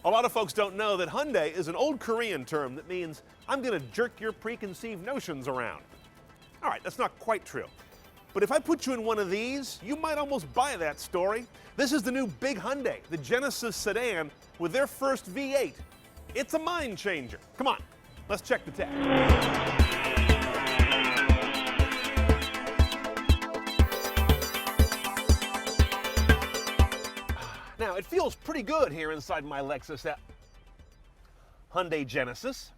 A lot of folks don't know that Hyundai is an old Korean term that means I'm going to jerk your preconceived notions around. All right, that's not quite true. But if I put you in one of these, you might almost buy that story. This is the new big Hyundai, the Genesis sedan, with their first V8. It's a mind changer. Come on, let's check the tech. Now, it feels pretty good here inside my Lexus Hyundai Genesis.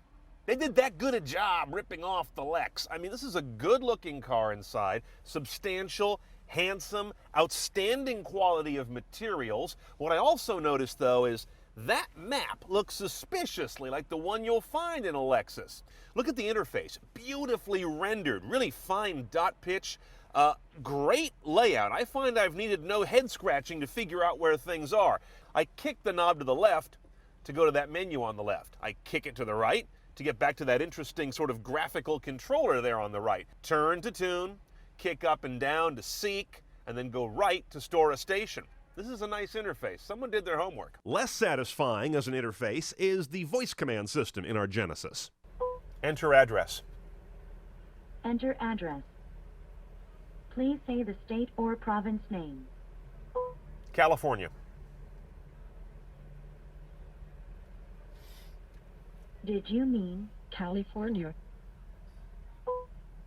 They did that good a job ripping off the Lex. I mean, this is a good-looking car inside, substantial, handsome, outstanding quality of materials. What I also noticed, though, is that map looks suspiciously like the one you'll find in a Lexus. Look at the interface, beautifully rendered, really fine dot pitch. Great layout. I find I've needed no head scratching to figure out where things are. I kick the knob to the left to go to that menu on the left. I kick it to the right to get back to that interesting sort of graphical controller there on the right. Turn to tune, kick up and down to seek, and then go right to store a station. This is a nice interface. Someone did their homework. Less satisfying as an interface is the voice command system in our Genesis. Enter address. Enter address. Please say the state or province name. California. Did you mean California?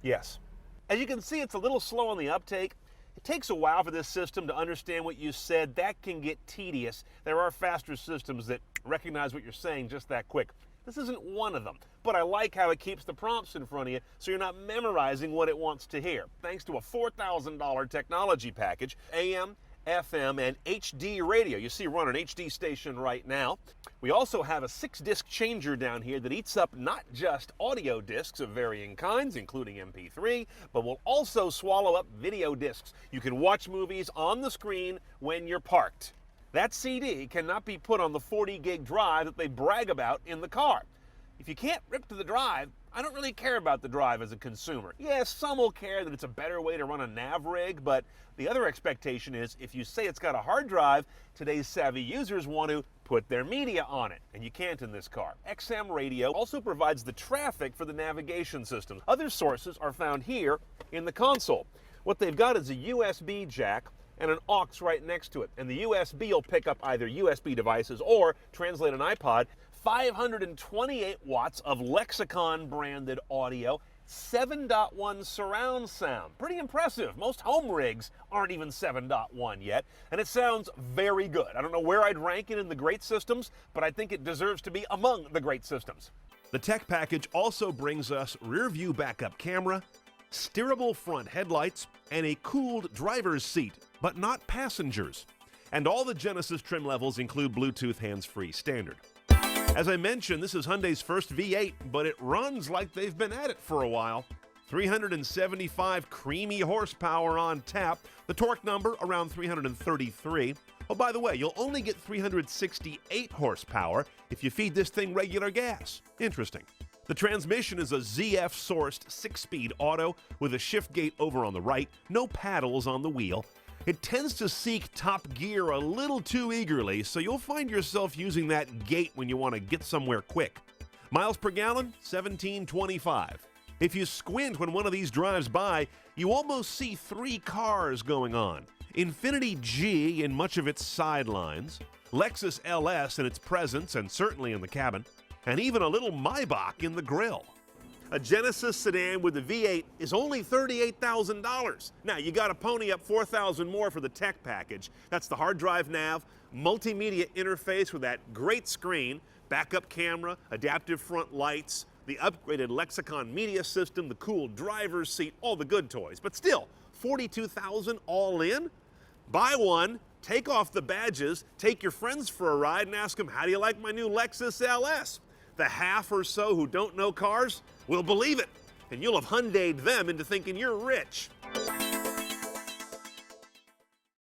Yes. As you can see, it's a little slow on the uptake. It takes a while for this system to understand what you said. That can get tedious. There are faster systems that recognize what you're saying just that quick. This isn't one of them, but I like how it keeps the prompts in front of you so you're not memorizing what it wants to hear. Thanks to a $4,000 technology package, AM, FM, and HD radio. You see we're on an HD station right now. We also have a 6-disc changer down here that eats up not just audio discs of varying kinds, including MP3, but will also swallow up video discs. You can watch movies on the screen when you're parked. That CD cannot be put on the 40-gig drive that they brag about in the car. If you can't rip to the drive, I don't really care about the drive as a consumer. Yes, some will care that it's a better way to run a nav rig, but the other expectation is if you say it's got a hard drive, today's savvy users want to put their media on it, and you can't in this car. XM radio also provides the traffic for the navigation system. Other sources are found here in the console. What they've got is a USB jack and an aux right next to it. And the USB will pick up either USB devices or translate an iPod. 528 watts of Lexicon branded audio, 7.1 surround sound. Pretty impressive. Most home rigs aren't even 7.1 yet, and it sounds very good. I don't know where I'd rank it in the great systems, but I think it deserves to be among the great systems. The tech package also brings us rear view backup camera, steerable front headlights, and a cooled driver's seat, but not passengers. And all the Genesis trim levels include Bluetooth hands-free standard. As I mentioned, this is Hyundai's first V8, but it runs like they've been at it for a while. 375 creamy horsepower on tap, the torque number around 333. Oh, by the way, you'll only get 368 horsepower if you feed this thing regular gas. Interesting. The transmission is a ZF-sourced 6-speed auto with a shift gate over on the right, no paddles on the wheel. It tends to seek top gear a little too eagerly, so you'll find yourself using that gate when you want to get somewhere quick. Miles per gallon, 1725. If you squint when one of these drives by, you almost see 3 cars going on. Infiniti G in much of its sidelines, Lexus LS in its presence and certainly in the cabin, and even a little Maybach in the grill. A Genesis sedan with a V8 is only $38,000. Now, you got to pony up $4,000 more for the tech package. That's the hard drive nav, multimedia interface with that great screen, backup camera, adaptive front lights, the upgraded Lexicon media system, the cool driver's seat, all the good toys. But still, $42,000 all in? Buy one, take off the badges, take your friends for a ride and ask them, how do you like my new Lexus LS? The half or so who don't know cars will believe it, and you'll have Hyundai'd them into thinking you're rich.